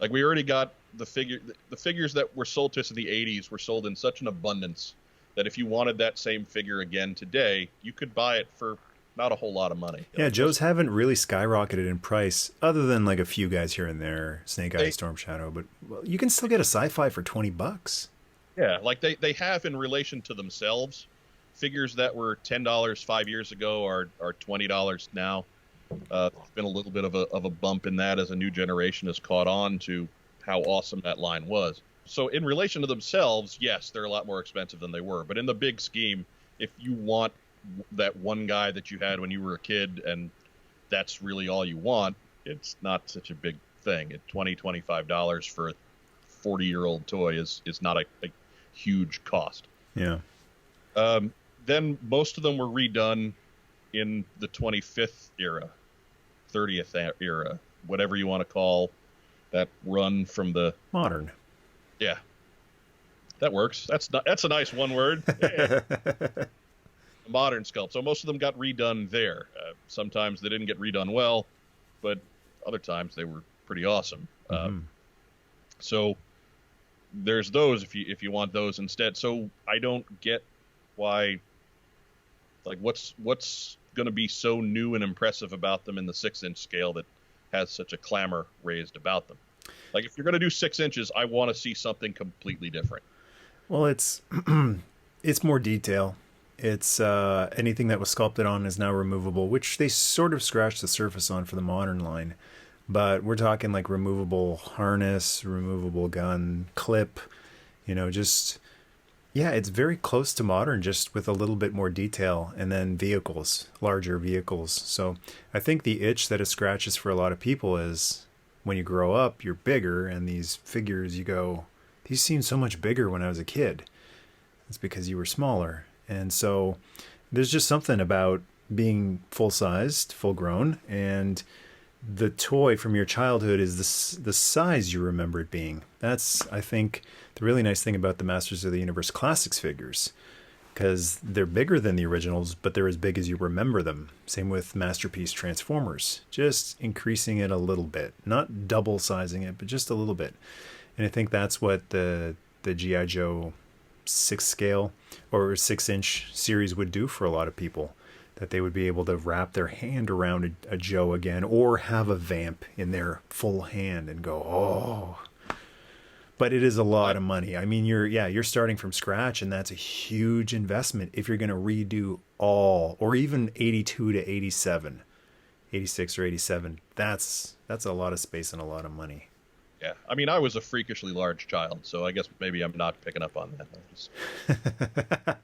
Like, we already got the figures that were sold to us in the 80s were sold in such an abundance that if you wanted that same figure again today, you could buy it for not a whole lot of money. Yeah, Joes haven't really skyrocketed in price, other than like a few guys here and there, Snake Eye, Storm Shadow, but you can still get a sci-fi for $20. Yeah, like they have in relation to themselves. Figures that were $10 5 years ago are $20 now. There's been a little bit of a bump in that as a new generation has caught on to how awesome that line was. So in relation to themselves, yes, they're a lot more expensive than they were. But in the big scheme, if you want that one guy that you had when you were a kid and that's really all you want, it's not such a big thing. At $25 for a 40-year-old toy is not a huge cost. Yeah. Then most of them were redone in the 25th era, 30th era, whatever you want to call that run from the modern. Yeah, that works. That's a nice one word. Yeah. Modern sculpt. So most of them got redone there. Sometimes they didn't get redone well, but other times they were pretty awesome. So there's those if you want those instead. So I don't get why. Like, what's going to be so new and impressive about them in the 6-inch scale that has such a clamor raised about them? Like, if you're going to do 6 inches, I want to see something completely different. Well, it's more detail. It's anything that was sculpted on is now removable, which they sort of scratched the surface on for the modern line. But we're talking like removable harness, removable gun, clip, just... Yeah, it's very close to modern, just with a little bit more detail, and then vehicles, larger vehicles. So I think the itch that it scratches for a lot of people is when you grow up, you're bigger, and these figures, you go, these seem so much bigger when I was a kid. It's because you were smaller. And so there's just something about being full-sized, full-grown, and the toy from your childhood is the size you remember it being. That's, I think, the really nice thing about the Masters of the Universe Classics figures, because they're bigger than the originals, but they're as big as you remember them. Same with Masterpiece Transformers, just increasing it a little bit, not double sizing it, but just a little bit. And I think that's what the G.I. Joe 6 scale or 6-inch series would do for a lot of people. That they would be able to wrap their hand around a Joe again, or have a vamp in their full hand and go, oh. But it is a lot of money. I mean, you're starting from scratch, and that's a huge investment if you're going to redo all, or even 82 to 87, 86 or 87. That's a lot of space and a lot of money. Yeah, I mean, I was a freakishly large child, so I guess maybe I'm not picking up on that.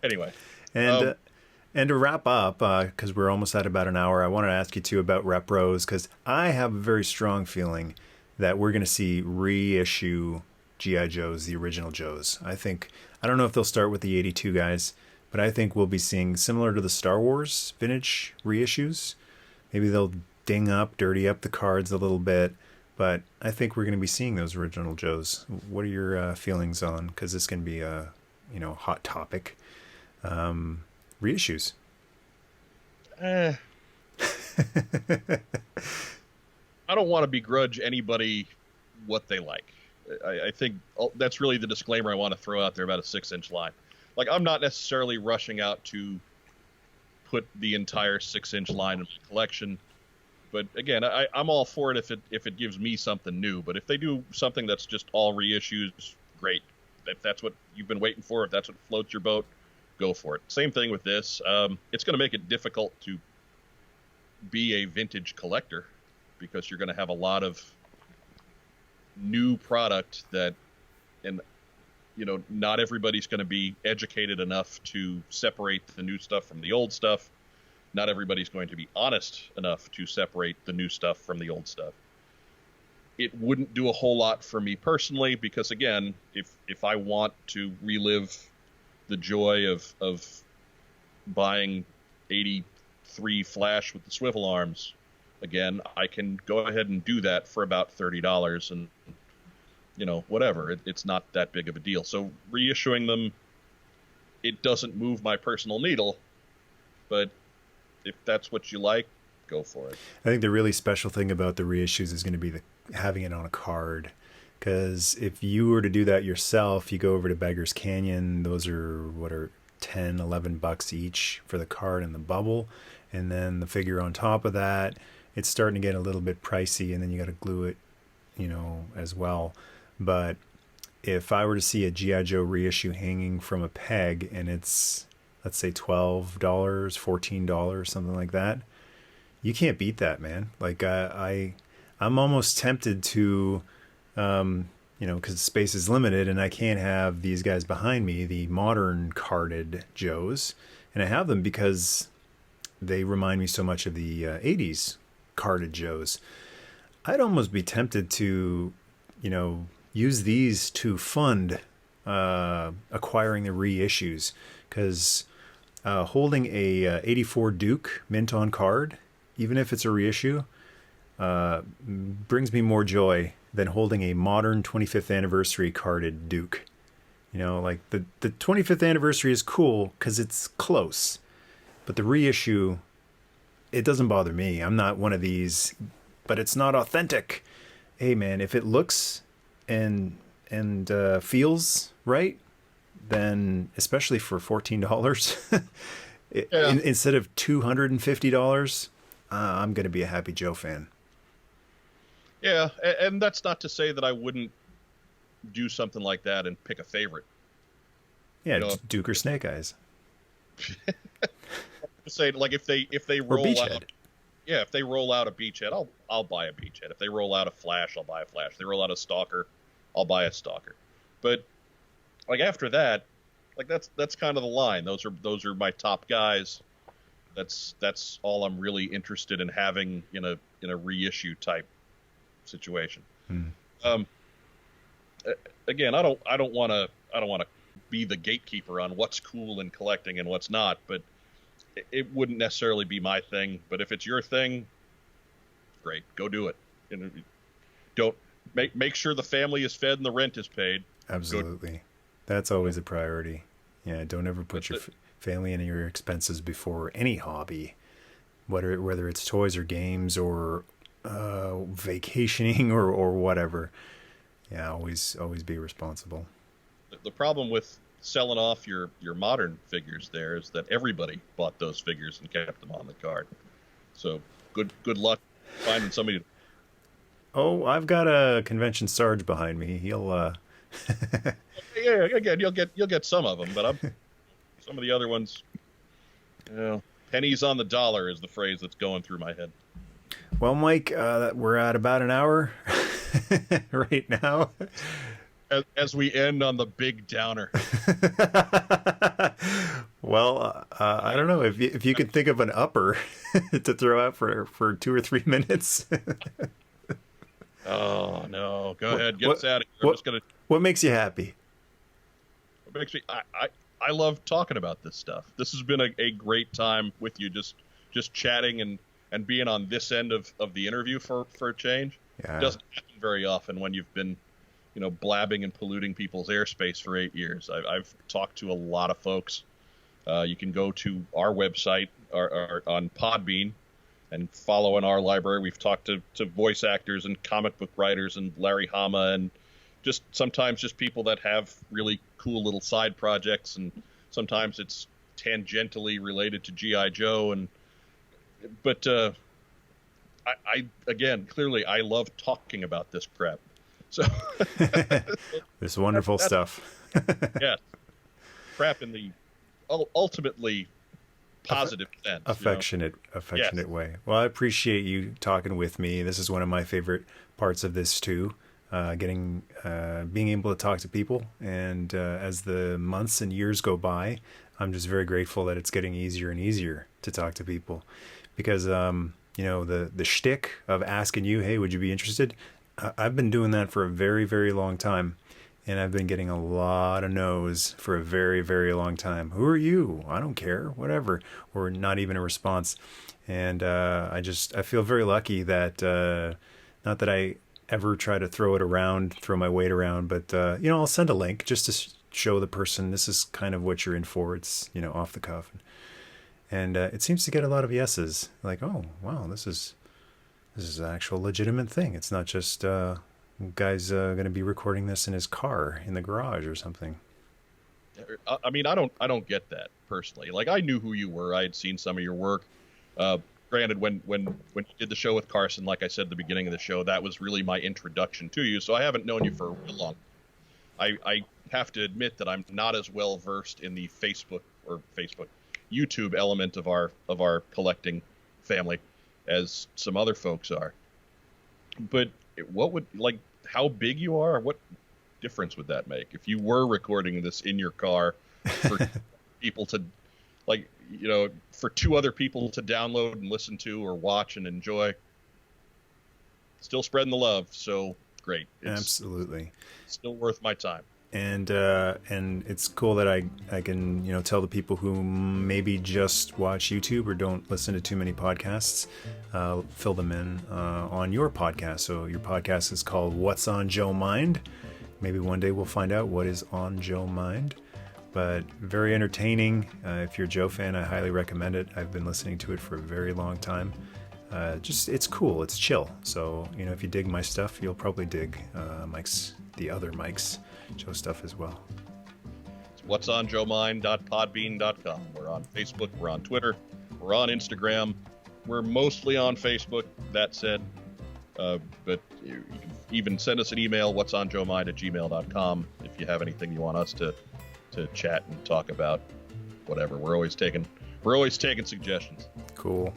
Anyway. And to wrap up, because we're almost at about an hour, I wanted to ask you too about repros, because I have a very strong feeling that we're going to see reissue G.I. Joes, the original Joes. I don't know if they'll start with the 82 guys, but I think we'll be seeing, similar to the Star Wars vintage reissues, maybe they'll dirty up the cards a little bit, but I think we're going to be seeing those original Joes. What are your feelings on, because this can be a hot topic, reissues? I don't want to begrudge anybody what they like. I think that's really the disclaimer I want to throw out there about a 6-inch line. Like, I'm not necessarily rushing out to put the entire 6-inch line in my collection. But again, I'm all for it if it gives me something new. But if they do something that's just all reissues, great. If that's what you've been waiting for, if that's what floats your boat, go for it. Same thing with this. It's going to make it difficult to be a vintage collector, because you're going to have a lot of new product that, and not everybody's going to be educated enough to separate the new stuff from the old stuff. Not everybody's going to be honest enough to separate the new stuff from the old stuff. It wouldn't do a whole lot for me personally, because again, if I want to relive the joy of buying 83 Flash with the swivel arms again, I can go ahead and do that for about $30, and whatever. It's not that big of a deal. So reissuing them, it doesn't move my personal needle, but if that's what you like, go for it. I think the really special thing about the reissues is going to be having it on a card. Because if you were to do that yourself, you go over to Beggar's Canyon, those are 10, $11 each for the card and the bubble. And then the figure on top of that, it's starting to get a little bit pricey, and then you got to glue it, as well. But if I were to see a G.I. Joe reissue hanging from a peg and it's, let's say $12, $14, something like that, you can't beat that, man. Like I'm almost tempted to, because space is limited and I can't have these guys behind me, the modern carded Joes. And I have them because they remind me so much of the 80s carded Joes. I'd almost be tempted to, use these to fund acquiring the reissues, because holding a 84 Duke mint on card, even if it's a reissue, brings me more joy than holding a modern 25th anniversary carded Duke. Like the 25th anniversary is cool because it's close, but the reissue, it doesn't bother me. I'm not one of these, but it's not authentic. Hey man, if it looks and feels right, then especially for $14 instead of $250, I'm going to be a Happy Joe fan. Yeah, and that's not to say that I wouldn't do something like that and pick a favorite. Yeah, Duke or Snake Eyes. Say, like, if they roll Beachhead. out, if they roll out a Beachhead, I'll buy a Beachhead. If they roll out a Flash, I'll buy a Flash. If they roll out a Stalker, I'll buy a Stalker. But like after that, like that's kind of the line. Those are my top guys. That's all I'm really interested in having in a reissue type situation. Again, I don't want to be the gatekeeper on what's cool in collecting and what's not, but it wouldn't necessarily be my thing. But if it's your thing, great, go do it. Don't make sure the family is fed and the rent is paid. Absolutely, that's always a priority. Yeah, don't ever put your family and your expenses before any hobby, whether it's toys or games or vacationing or whatever. Yeah, always be responsible. The problem with selling off your modern figures there is that everybody bought those figures and kept them on the card. So good luck finding somebody to... Oh, I've got a convention Sarge behind me. He'll Yeah, again, you'll get some of them, but some of the other ones, pennies on the dollar is the phrase that's going through my head. Well, Mike, we're at about an hour right now. As we end on the big downer. Well, I don't know if you could think of an upper to throw out for 2 or 3 minutes. Oh no! Go ahead, get us out of here. I'm just gonna... What makes you happy? What makes me? I love talking about this stuff. This has been a great time with you, just chatting and being on this end of the interview for a change. Yeah. It doesn't happen very often when you've been, blabbing and polluting people's airspace for 8 years. I've talked to a lot of folks. You can go to our website or on Podbean and follow in our library. We've talked to voice actors and comic book writers and Larry Hama and just sometimes just people that have really cool little side projects, and sometimes it's tangentially related to G.I. Joe. But I again, clearly I love talking about this crap. So this wonderful stuff. Yeah, crap in the ultimately positive sense, affectionate yes. way. Well, I appreciate you talking with me. This is one of my favorite parts of this too. being able to talk to people. And as the months and years go by, I'm just very grateful that it's getting easier and easier to talk to people, because the shtick of asking you, hey, would you be interested? I've been doing that for a very, very long time, and I've been getting a lot of no's for a very, very long time. Who are you? I don't care, whatever, or not even a response. And I feel very lucky that not that I ever try to throw my weight around, but I'll send a link just to show the person this is kind of what you're in for. It's off the cuff, and it seems to get a lot of yeses. Like, oh wow, this is an actual legitimate thing. It's not just guy's going to be recording this in his car in the garage or something. I mean, I don't get that personally. Like, I knew who you were. I had seen some of your work. Granted, when you did the show with Carson, like I said at the beginning of the show, that was really my introduction to you. So I haven't known you for a real long. I have to admit that I'm not as well versed in the YouTube element of our collecting family as some other folks are. But how big you are, what difference would that make if you were recording this in your car for people to, for two other people to download and listen to or watch and enjoy? Still spreading the love, so great. It's absolutely still worth my time. And it's cool that I can tell the people who maybe just watch YouTube or don't listen to too many podcasts, fill them in on your podcast. So your podcast is called What's on Joe Mind. Maybe one day we'll find out what is on Joe Mind. But very entertaining. If you're a Joe fan, I highly recommend it. I've been listening to it for a very long time. It's cool. It's chill. So if you dig my stuff, you'll probably dig the other Mike's Joe stuff as well. It's whatsonjoemind.podbean.com. We're on Facebook. We're on Twitter. We're on Instagram. We're mostly on Facebook, that said. But you can even send us an email, whatsonjoemind@gmail.com, if you have anything you want us to chat and talk about. Whatever. We're always taking suggestions. Cool.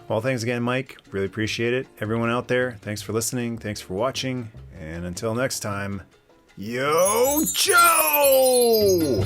Well, thanks again, Mike. Really appreciate it. Everyone out there, thanks for listening. Thanks for watching. And until next time, Yo Joe!